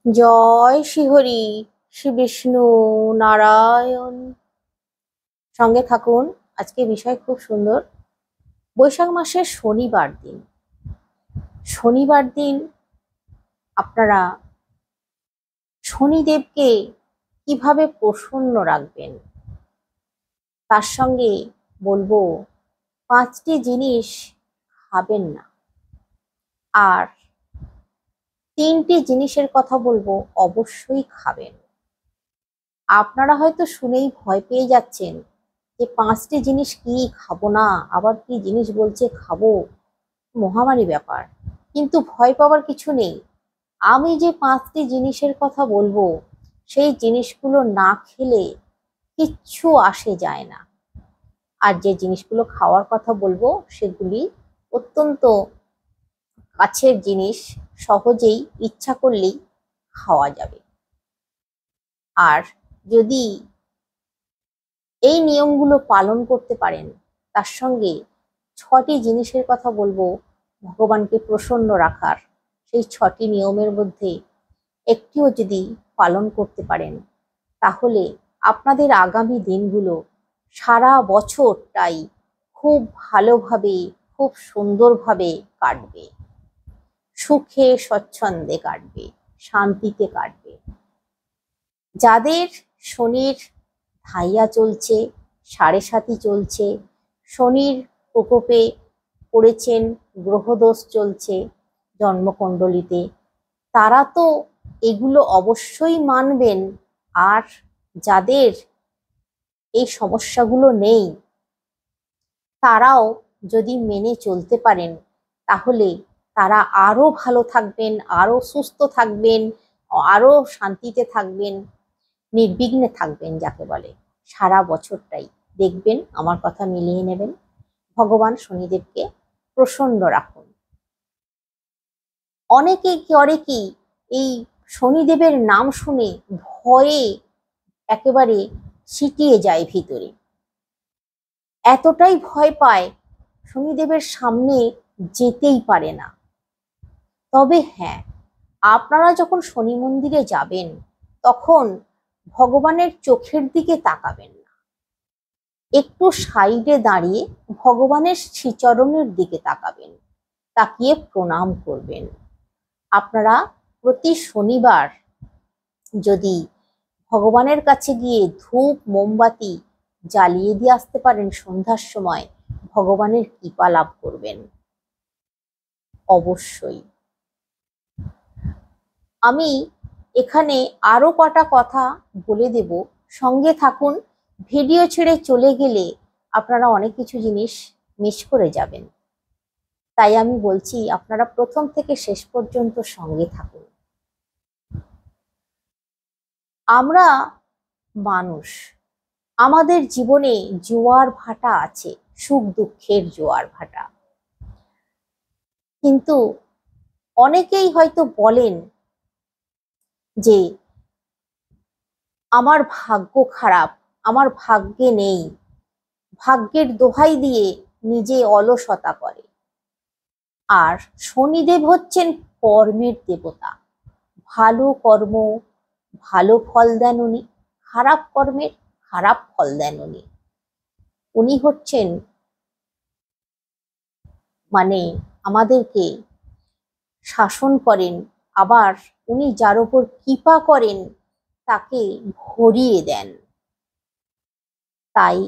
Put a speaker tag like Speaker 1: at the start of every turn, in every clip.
Speaker 1: জয় শ্রীহরি, শ্রী বিষ্ণু নারায়ণ। সঙ্গে থাকুন। আজকে বিষয় খুব সুন্দর। বৈশাখ মাসের শনিবার দিন আপনারা শনিদেবকে কিভাবে প্রসন্ন রাখবেন, তার সঙ্গে বলবো 5টি জিনিস খাবেন না, আর 3টি জিনিসের কথা বলবো অবশ্যই খাবেন। আপনারা হয়তো শুনেই ভয় পেয়ে যাচ্ছেন যে 5টি জিনিস কি খাবো না, আবার কি জিনিস বলছে খাবো, মহামারী ব্যাপার। কিন্তু ভয় পাওয়ার কিছু নেই। আমি যে 5টি জিনিসের কথা বলবো সেই জিনিসগুলো না খেলে কিচ্ছু আসে যায় না। আর যে জিনিসগুলো খাওয়ার কথা বলবো সেগুলি অত্যন্ত কাছের জিনিস, সহজেই ইচ্ছা করলেই খাওয়া যাবে। আর যদি এই নিয়মগুলো পালন করতে পারেন, তার সঙ্গে 6টি জিনিসের কথা বলবো ভগবানকে প্রসন্ন রাখার, সেই 6টি নিয়মের মধ্যে একটিও যদি পালন করতে পারেন, তাহলে আপনাদের আগামী দিনগুলো সারা বছরটাই খুব ভালোভাবে, খুব সুন্দরভাবে কাটবে, সুখে স্বচ্ছন্দে কাটবে, শান্তিতে কাটবে। যাদের শনির ধাইয়া চলছে, 7.5 চলছে, শনির প্রকোপে পড়েছেন, গ্রহদোষ চলছে জন্মকুণ্ডলিতে, তারা তো এগুলো অবশ্যই মানবেন। আর যাদের এই সমস্যাগুলো নেই, তারাও যদি মেনে চলতে পারেন, তাহলে তারা আরো ভালো থাকবেন, আরো সুস্থ থাকবেন, আরো শান্তিতে থাকবেন, নির্বিঘ্নে থাকবেন যাকে বলে। সারা বছরটাই দেখবেন, আমার কথা মিলিয়ে নেবেন। ভগবান শনিদেবকে প্রসন্ন রাখুন। অনেকে করে কি, এই শনিদেবের নাম শুনে ভয়ে একেবারে সিটিয়ে যায় ভিতরে, এতটাই ভয় পায় শনিদেবের সামনে যেতেই পারে না। তবে হ্যাঁ, আপনারা যখন শনি মন্দিরে যাবেন, তখন ভগবানের চোখের দিকে তাকাবেন না, একটু সাইডে দাঁড়িয়ে ভগবানের শ্রীচরণের দিকে তাকাবেন, তাকিয়ে প্রণাম করবেন। আপনারা প্রতি শনিবার যদি ভগবানের কাছে গিয়ে ধূপ মোমবাতি জ্বালিয়ে দিয়ে আসতে পারেন সন্ধ্যার সময়, ভগবানের কৃপা লাভ করবেন অবশ্যই। আমি এখানে আরো কটা কথা বলে দেব, সঙ্গে থাকুন। ভিডিও ছেড়ে চলে গেলে আপনারা অনেক কিছু জিনিস মিস করে যাবেন, তাই আমি বলছি আপনারা প্রথম থেকে শেষ পর্যন্ত সঙ্গে থাকুন। আমরা মানুষ, আমাদের জীবনে জোয়ার ভাটা আছে, সুখ দুঃখের জোয়ার ভাটা। কিন্তু অনেকেই হয়তো বলেন যে আমার ভাগ্য খারাপ, আমার ভাগ্যে নেই, ভাগ্যের দোহাই দিয়ে নিজে অলসতা করে। আর শনিদেব হচ্ছেন কর্মের দেবতা, ভালো কর্ম ভালো ফল দেন উনি, খারাপ কর্মের খারাপ ফল দেন উনি। উনি হচ্ছেন মানে আমাদেরকে শাসন করেন, আবার উনি যার উপর কৃপা করেন তাকে ভরিয়ে দেন। তাই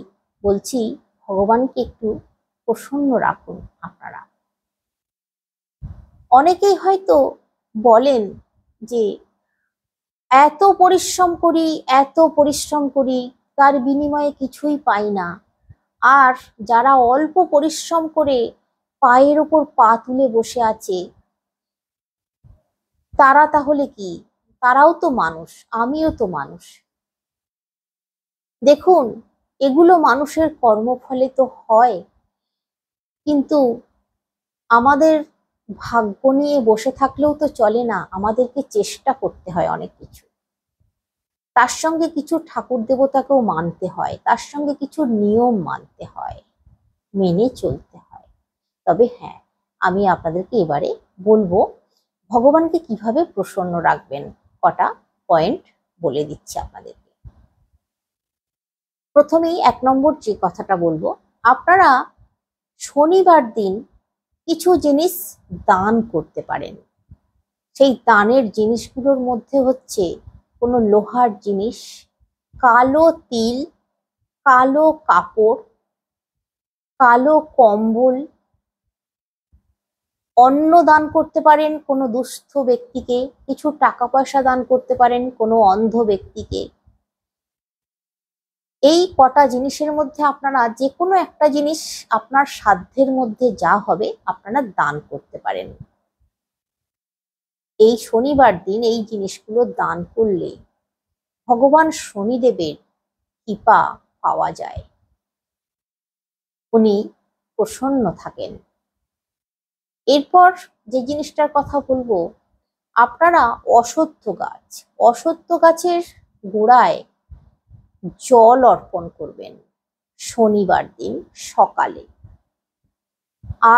Speaker 1: বলছি, ভগবানকে একটু প্রসন্ন রাখুন আপনারা। অনেকেই হয়তো বলেন যে এত পরিশ্রম করি, এত পরিশ্রম করি, তার বিনিময়ে কিছুই পাই না। আর যারা অল্প পরিশ্রম করে পায়ের ওপর পা তুলে বসে আছে, তারা তাহলে কি? তারাও তো মানুষ, আমিও তো মানুষ। দেখুন, এগুলো মানুষের কর্মফলে তো হয়, কিন্তু আমাদের ভাগ্য নিয়ে বসে থাকলেও তো চলে না, আমাদেরকে চেষ্টা করতে হয় অনেক কিছু। তার সঙ্গে কিছু ঠাকুর দেবতাকেও মানতে হয়, তার সঙ্গে কিছু নিয়ম মানতে হয়, মেনে চলতে হয়। তবে হ্যাঁ, আমি আপনাদেরকে এবারে বলবো ভগবানকে কিভাবে প্রসন্ন রাখবেন। কটা পয়েন্ট বলে দিচ্ছি আপনাদেরকে। প্রথমেই 1 নম্বর যে কথাটা বলবো, আপনারা শনিবার দিন কিছু জিনিস দান করতে পারেন। সেই দানের জিনিসগুলোর মধ্যে হচ্ছে কোনো লোহার জিনিস, কালো তিল, কালো কাপড়, কালো কম্বল, অন্ন দান করতে পারেন কোনো দুস্থ ব্যক্তিকে, কিছু টাকা পয়সা দান করতে পারেন কোনো অন্ধ ব্যক্তিকে। এই কটা জিনিসের মধ্যে আপনারা যে কোনো একটা জিনিস আপনার সাধ্যের মধ্যে যা হবে আপনারা দান করতে পারেন। এই শনিবার দিন এই জিনিসগুলো দান করলে ভগবান শনিদেবের কৃপা পাওয়া যায়, উনি প্রসন্ন থাকেন। এরপর যে জিনিসটার কথা বলবো, আপনারা অশ্বত্থ গাছের গোড়ায় জল অর্পণ করবেন শনিবার দিন সকালে,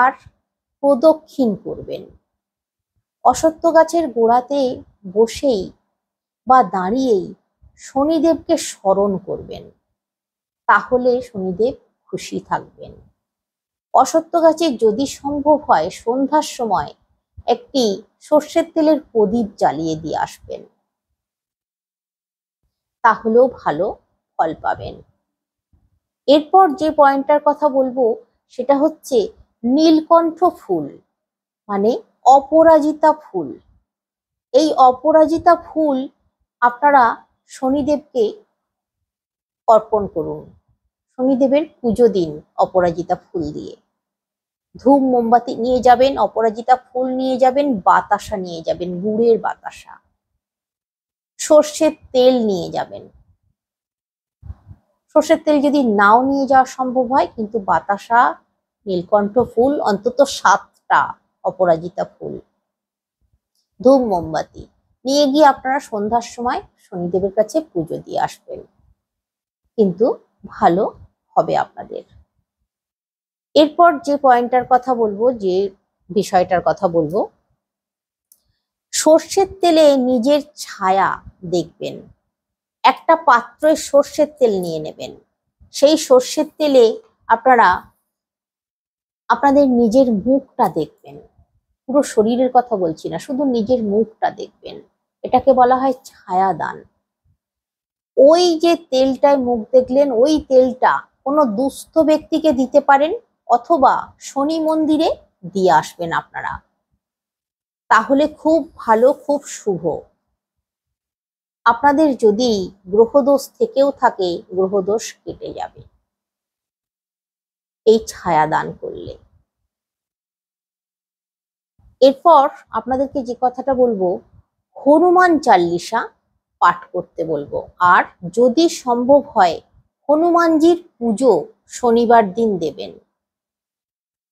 Speaker 1: আর প্রদক্ষিণ করবেন। অশ্বত্থ গাছের গোড়াতে বসেই বা দাঁড়িয়েই শনিদেবকে স্মরণ করবেন, তাহলে শনিদেব খুশি থাকবেন। অশ্বত্থ গাছে যদি সম্ভব হয় সন্ধ্যার সময় একটি সর্ষের তেলের প্রদীপ জ্বালিয়ে দিয়ে আসবেন, তাহলেও ভালো ফল পাবেন। এরপর যে পয়েন্টটার কথা বলবো সেটা হচ্ছে নীলকণ্ঠ ফুল, মানে অপরাজিতা ফুল। এই অপরাজিতা ফুল আপনারা শনিদেবকে অর্পণ করুন, শনিদেবের পুজো দিন অপরাজিতা ফুল দিয়ে। ধূপ মোমবাতি নিয়ে যাবেন, অপরাজিতা ফুল নিয়ে যাবেন, বাতাসা নিয়ে যাবেন, গুড়ের বাতাসা, সর্ষের তেল নিয়ে যাবেন। সর্ষের তেল যদি নাও নিয়ে যাওয়া সম্ভব হয়, কিন্তু বাতাসা, নীলকণ্ঠ ফুল, অন্তত 7টা অপরাজিতা ফুল, ধূপ মোমবাতি নিয়ে গিয়ে আপনারা সন্ধ্যার সময় শনিদেবের কাছে পুজো দিয়ে আসবেন, কিন্তু ভালো হবে আপনাদের। এরপর যে পয়েন্টটার কথা বলবো, যে বিষয়টার কথা বলবো, সর্ষের তেলে নিজের ছায়া দেখবেন। একটা পাত্রে সর্ষের তেল নিয়ে নেবেন, সেই সর্ষের তেলে আপনারা আপনাদের নিজের মুখটা দেখবেন, পুরো শরীরের কথা বলছি না, শুধু নিজের মুখটা দেখবেন। এটাকে বলা হয় ছায়া দান। ওই যে তেলটায় মুখ দেখলেন, ওই তেলটা কোনো দুস্থ ব্যক্তিকে দিতে পারেন, অথবা শনি মন্দিরে দিয়ে আসবেন আপনারা, তাহলে খুব ভালো, খুব শুভ। আপনাদের যদি গ্রহদোষ থেকেও থাকে, গ্রহদোষ কেটে যাবে এই ছায়া দান করলে। এরপর আপনাদেরকে যে কথাটা বলবো, হনুমান চাল্লিশা পাঠ করতে বলবো, আর যদি সম্ভব হয় হনুমানজির পুজো শনিবার দিন দেবেন,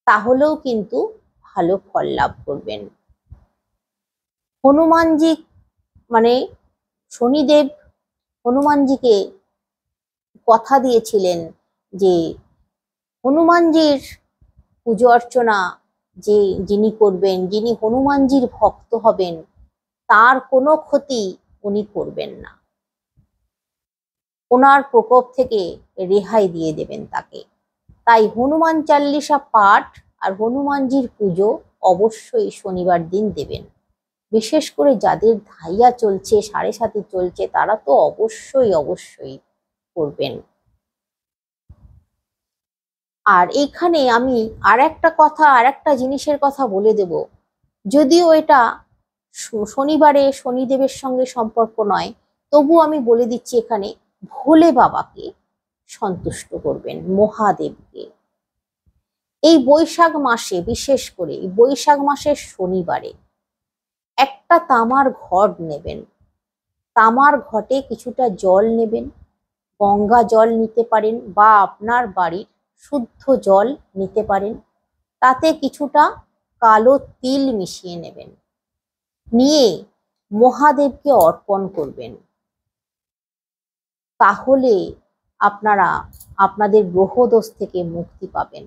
Speaker 1: তাহলেও কিন্তু ভালো ফল লাভ করবেন। হনুমানজি মানে শনিদেব হনুমানজিকে কথা দিয়েছিলেন যে হনুমানজির পুজো অর্চনা যিনি করবেন, যিনি হনুমানজির ভক্ত হবেন, তার কোনো ক্ষতি উনি করবেন না, ওনার প্রকোপ থেকে রেহাই দিয়ে দেবেন তাকে। তাই হনুমান চাল্লিশা পাঠ আর হনুমানজির পুজো অবশ্যই শনিবার দিন দেবেন। বিশেষ করে যাদের ধাইয়া চলছে, 7.5 চলছে, তারা তো অবশ্যই করবেন। আর এইখানে আমি আর একটা জিনিসের কথা বলে দেব, যদিও এটা শনিবারে শনিদেবের সঙ্গে সম্পর্ক নয়, তবু আমি বলে দিচ্ছি এখানে, ভোলে বাবাকে সন্তুষ্ট করবেন, মহাদেবকে। এই বৈশাখ মাসে, বিশেষ করে এই বৈশাখ মাসের শনিবারে একটা তামার ঘট নেবেন, তামার ঘটে কিছুটা জল নেবেন, গঙ্গা জল নিতে পারেন বা আপনার বাড়ির শুদ্ধ জল নিতে পারেন, তাতে কিছুটা কালো তিল মিশিয়ে নেবেন, নিয়ে মহাদেবকে অর্পণ করবেন, তাহলে আপনারা আপনাদের গ্রহদোষ থেকে মুক্তি পাবেন,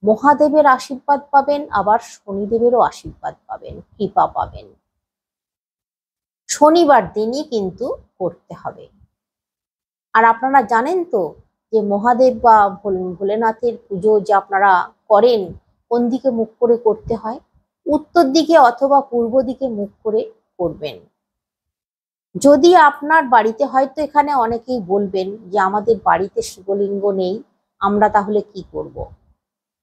Speaker 1: মহাদেবের আশীর্বাদ পাবেন, আবার শনিদেবেরও আশীর্বাদ পাবেন, কৃপা পাবেন। শনিবার দিনই কিন্তু করতে হবে। আর আপনারা জানেন তো যে মহাদেব বা ভোলেনাথের পুজো যে আপনারা করেন কোন দিকে মুখ করে করতে হয়? উত্তর দিকে অথবা পূর্ব দিকে মুখ করে করবেন। যদি আপনার বাড়িতে, হয়তো এখানে অনেকেই বলবেন যে আমাদের বাড়িতে শিবলিঙ্গ নেই, আমরা তাহলে কি করব?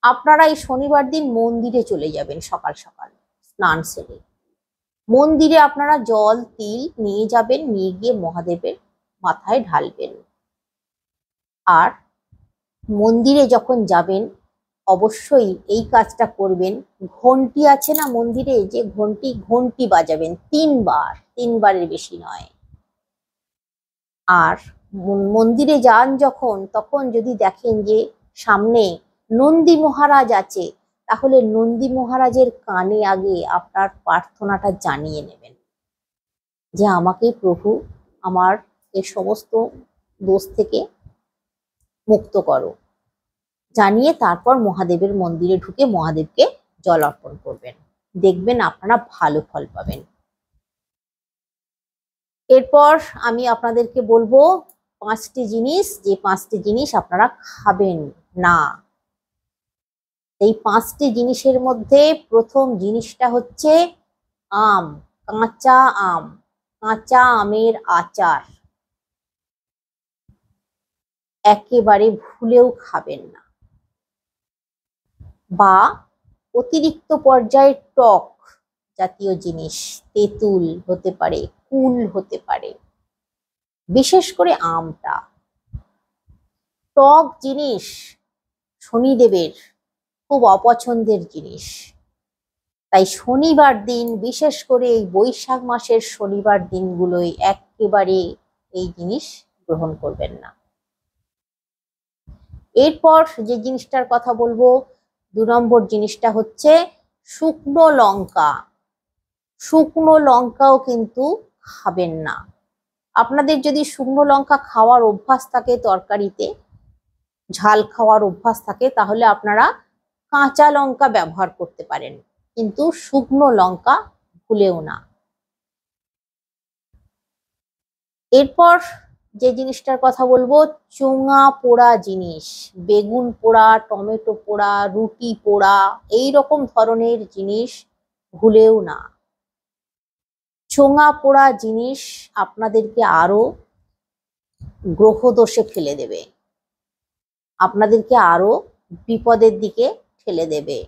Speaker 1: আপনারা এই শনিবার দিন মন্দিরে চলে যাবেন সকাল সকাল স্নান সেরে। মন্দিরে আপনারা জল তিল নিয়ে যাবেন, নিয়ে গিয়ে মহাদেবের মাথায় ঢালবেন। আর মন্দিরে যখন যাবেন অবশ্যই এই কাজটা করবেন। ঘন্টি আছে না মন্দিরে, যে ঘন্টি বাজাবেন 3 বার, 3বারের বেশি নয়। আর মন্দিরে যান যখন, তখন যদি দেখেন যে সামনে নন্দী মহারাজ আছে, তাহলে নন্দী মহারাজের কানে আগে আপনার প্রার্থনাটা জানিয়ে নেবেন যে আমাকে প্রভু আমার এই সমস্ত দোষ থেকে মুক্ত করো। জানিয়ে তারপর মহাদেবের মন্দিরে ঢুকে মহাদেবকে জল অর্পণ করবেন। দেখবেন আপনারা ভালো ফল পাবেন। এরপর আমি আপনাদেরকে বলবো 5টি জিনিস, যে 5টি জিনিস আপনারা খাবেন না। এই 5টি জিনিসের মধ্যে প্রথম জিনিসটা হচ্ছে আম, কাঁচা আম, কাঁচা আমের আচার একেবারে ভুলেও খাবেন না। বা অতিরিক্ত পর্যায়ে টক জাতীয় জিনিস, তেঁতুল হতে পারে, কুল হতে পারে, বিশেষ করে আমটা। টক জিনিস শনিদেবের খুব অপছন্দের জিনিস। তাই শনিবার দিন, বিশেষ করে এই বৈশাখ মাসের শনিবার দিনগুলোয় একেবারে এই জিনিস গ্রহণ করবেন না। এরপর যে জিনিসটার কথা বলবো, 2 নম্বর জিনিসটা হচ্ছে শুকনো লঙ্কা। শুকনো লঙ্কাও কিন্তু খাবেন না। আপনাদের যদি শুকনো লঙ্কা খাওয়ার অভ্যাস থাকে, তরকারিতে ঝাল খাওয়ার অভ্যাস থাকে, তাহলে আপনারা কাঁচা লঙ্কা ব্যবহার করতে পারেন, কিন্তু শুকনো লঙ্কা ভুলেও না। এরপর যে জিনিসটার কথা বলবো, চোঙা পোড়া জিনিস, বেগুন পোড়া, টমেটো পোড়া, রুটি পোড়া, এই রকম ধরনের জিনিস ভুলেও না। চোঙা পোড়া জিনিস আপনাদেরকে আরো গ্রহদোষে ফেলে দেবে, আপনাদেরকে আরো বিপদের দিকে ঠেলে দেবে।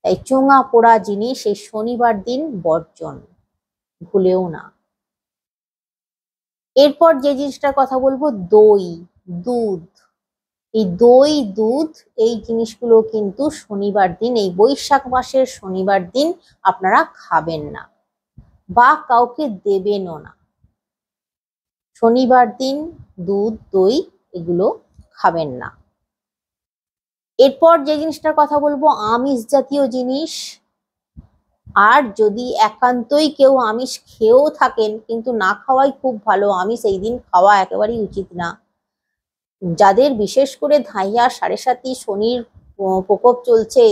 Speaker 1: তাই চোঙা পোড়া জিনিস এই শনিবার দিন বর্জন, ভুলেও না। এরপর যে জিনিসটার কথা বলবো, দই, দুধ। এই দই, দুধ, এই জিনিসগুলো কিন্তু শনিবার দিন, এই বৈশাখ মাসের শনিবার দিন আপনারা খাবেন না বা কাউকে দেবেনও না। শনিবার দিন দুধ, দই এগুলো খাবেন না। এরপর যে জিনিসটার কথা বলবো, আমিষ জাতীয় জিনিস। আর যদি একান্তই কেউ আমিষ খেয়েও থাকেন, কিন্তু না খাওয়াই খুব ভালো, আমিষ এই দিন খাওয়া একেবারেই উচিত না। যাদের বিশেষ করে ধাইয়া 7.5 শনির প্রকোপ চলছে,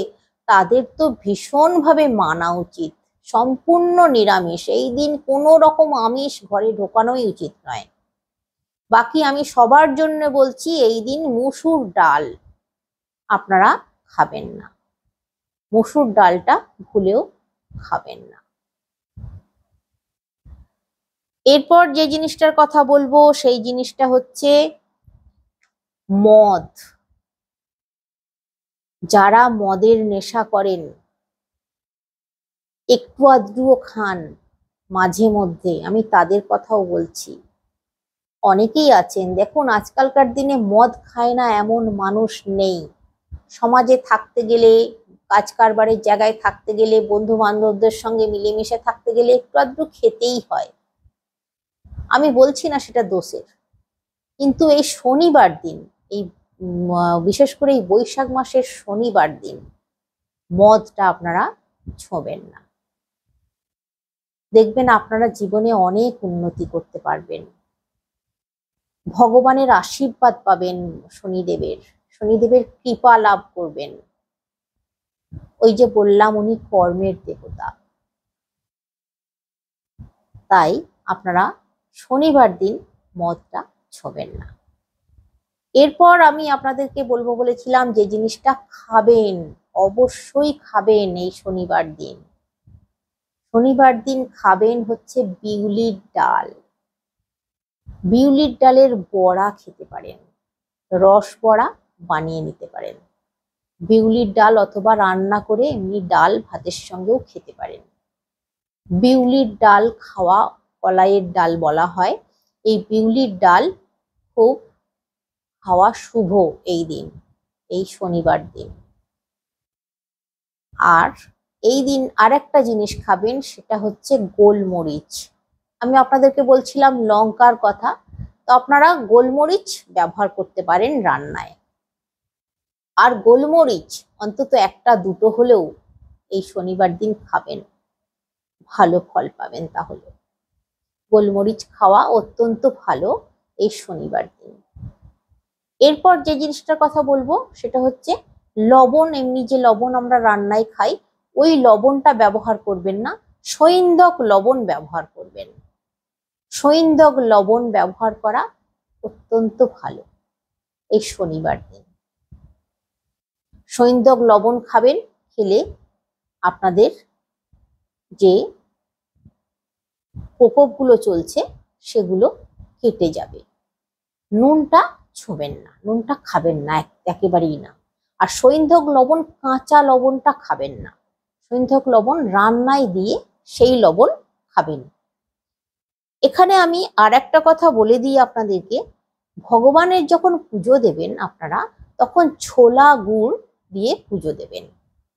Speaker 1: তাদের তো ভীষণভাবে মানা উচিত সম্পূর্ণ নিরামিষ। এই দিন কোনো রকম আমিষ ঘরে ঢোকানোই উচিত নয়। বাকি আমি সবার জন্য বলছি, এই দিন মসুর ডাল আপনারা খাবেন না, মসুর ডালটা ভুলেও খাবেন না। এরপর যে জিনিসটার কথা বলবো, সেই জিনিসটা হচ্ছে মদ। যারা মদের নেশা করেন, একটু আধটুও খান মাঝে মধ্যে, আমি তাদের কথাও বলছি। অনেকেই আছেন, দেখুন আজকালকার দিনে মদ খায় না এমন মানুষ নেই। সমাজে থাকতে গেলে, কাজ কারবারের জায়গায় থাকতে গেলে, বন্ধু বান্ধবদের সঙ্গে মিলেমিশে থাকতে গেলে একটু আধটু খেতেই হয়। আমি বলছি না সেটা দোষের, কিন্তু এই শনিবার দিন, এই বিশেষ করে এই বৈশাখ মাসের শনিবার দিন মদটা আপনারা ছোঁবেন না। দেখবেন আপনারা জীবনে অনেক উন্নতি করতে পারবেন, ভগবানের আশীর্বাদ পাবেন, শনিদেবের কৃপা লাভ করবেন। ওই যে বললাম উনি কর্মের দেবতা। তাই আপনারা শনিবার দিন মদটা ছোবেন না। এরপর আমি আপনাদেরকে বলবো বলেছিলাম যে জিনিসটা খাবেন, অবশ্যই খাবেন এই শনিবার দিন। শনিবার দিন খাবেন হচ্ছে বিউলির ডাল। বিউলির ডালের বড়া খেতে পারেন, রস বড়া বানিয়ে নিতে পারেন। বিউলির ডাল অথবা রান্না করে এমনি ডাল ভাতের সঙ্গেও খেতে পারেন। বিউলির ডাল খাওয়া কলাইয়ের ডাল বলা হয়। এই বিউলির ডাল খুব খাওয়া শুভ এই দিন, এই শনিবার দিন। আর এই দিন আর একটা জিনিস খাবেন, সেটা হচ্ছে গোলমরিচ। আমি আপনাদেরকে বলছিলাম লঙ্কার কথা, তো আপনারা গোলমরিচ ব্যবহার করতে পারেন রান্নায়। আর গোলমরিচ অন্তত একটা দুটো হলেও এই শনিবার দিন খাবেন, ভালো ফল পাবেন। তাহলে গোলমরিচ খাওয়া অত্যন্ত ভালো এই শনিবার দিন। এরপর যে জিনিসটার কথা বলবো সেটা হচ্ছে লবণ। এমনি যে লবণ আমরা রান্নায় খাই, ওই লবণটা ব্যবহার করবেন না, সৈন্দক লবণ ব্যবহার করবেন। সৈন্দক লবণ ব্যবহার করা অত্যন্ত ভালো এই শনিবার দিন। সৈন্দক লবণ খাবেন, খেলে আপনাদের যে প্রকোপগুলো চলছে সেগুলো কেটে যাবে। নুনটা ছোবেন না, নুনটা খাবেন না একেবারেই না। আর সৈন্ধক লবণ, কাঁচা লবণটা খাবেন না। সৈন্ধক লবণ রান্নায় দিয়ে সেই লবণ খাবেন। এখানে আমি আর একটা কথা বলে দিই আপনাদেরকে, ভগবানের যখন পুজো দেবেন আপনারা, তখন ছোলা গুড় দিয়ে পুজো দেবেন।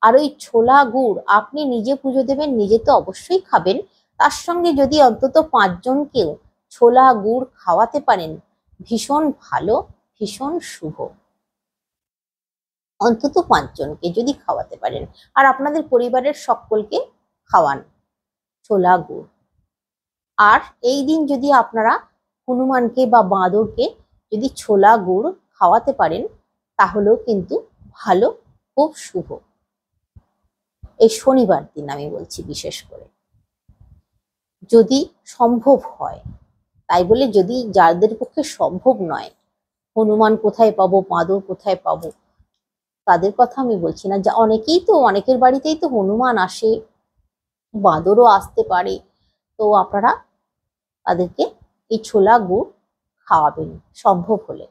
Speaker 1: আর ওই ছোলা গুড় আপনি নিজে পুজো দেবেন, নিজে তো অবশ্যই খাবেন, তার সঙ্গে যদি অন্তত 5 জনকেও ছোলা গুড় খাওয়াতে পারেন, ভীষণ ভালো, ভীষণ শুভ। অন্তত 5 জনকে যদি খাওয়াতে পারেন, আর আপনাদের পরিবারের সকলকে খাওয়ান ছোলা গুড়। আর এই দিন যদি আপনারা হনুমানকে বা বাঁদরকে যদি ছোলা গুড় খাওয়াতে পারেন, তাহলেও কিন্তু ভালো, খুব শুভ এই শনিবার দিন আমি বলছি বিশেষ করে। যদি সম্ভব হয়, তাই বলে যদি যাদের পক্ষে সম্ভব নয়, হনুমান কোথায় পাবো, বাঁদর কোথায় পাবো, তাদের কথা আমি বলছি না। যা অনেকেই তো, অনেকের বাড়িতেই তো হনুমান আসে, বাঁদরও আসতে পারে, তো আপনারা তাদেরকে এই ছোলা গুড় খাওয়াবেন সম্ভব হলে,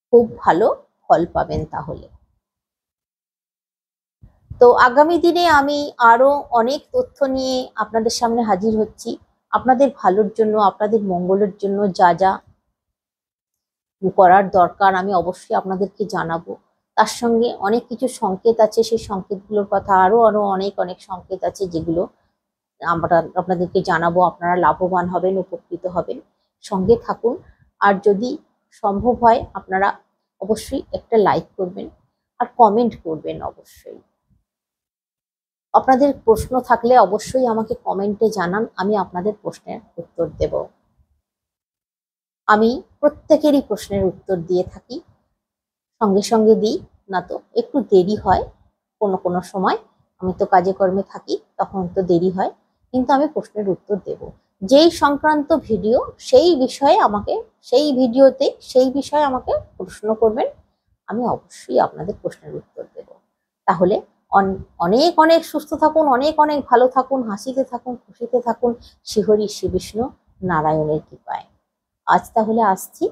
Speaker 1: খুব ভালো ফল পাবেন তাহলে। তো আগামী দিনে আমি আরো অনেক তথ্য নিয়ে আপনাদের সামনে হাজির হচ্ছি। আপনাদের ভালোর জন্য, আপনাদের মঙ্গলের জন্য যা যা করার দরকার আমি অবশ্যই আপনাদেরকে জানাবো। তার সঙ্গে অনেক কিছু সংকেত আছে, সেই সংকেতগুলোর কথা আরো আরো অনেক অনেক সংকেত আছে, যেগুলো আমরা আপনাদেরকে জানাবো। আপনারা লাভবান হবেন, উপকৃত হবেন, সঙ্গে থাকুন। আর যদি সম্ভব হয় আপনারা অবশ্যই একটা লাইক করবেন আর কমেন্ট করবেন। অবশ্যই আপনাদের প্রশ্ন থাকলে অবশ্যই আমাকে কমেন্টে জানান, আমি আপনাদের প্রশ্নের উত্তর দেব। আমি প্রত্যেকেরই প্রশ্নের উত্তর দিয়ে থাকি, সঙ্গে সঙ্গে দিই না, তো একটু দেরি হয় কোনো কোনো সময়। আমি তো কাজে কর্মে থাকি, তখন তো দেরি হয়, কিন্তু আমি প্রশ্নের উত্তর দেব। যেই সংক্রান্ত ভিডিও সেই বিষয়ে আমাকে, সেই ভিডিওতে সেই বিষয়ে আমাকে প্রশ্ন করবেন, আমি অবশ্যই আপনাদের প্রশ্নের উত্তর দেব। তাহলে অনেক অনেক সুস্থ থাকুন, অনেক অনেক ভালো থাকুন, হাসিতে থাকুন, খুশিতে থাকুন, শ্রীহরি শ্রী বিষ্ণু নারায়ণের কৃপায়। আজ তাহলে আসছি।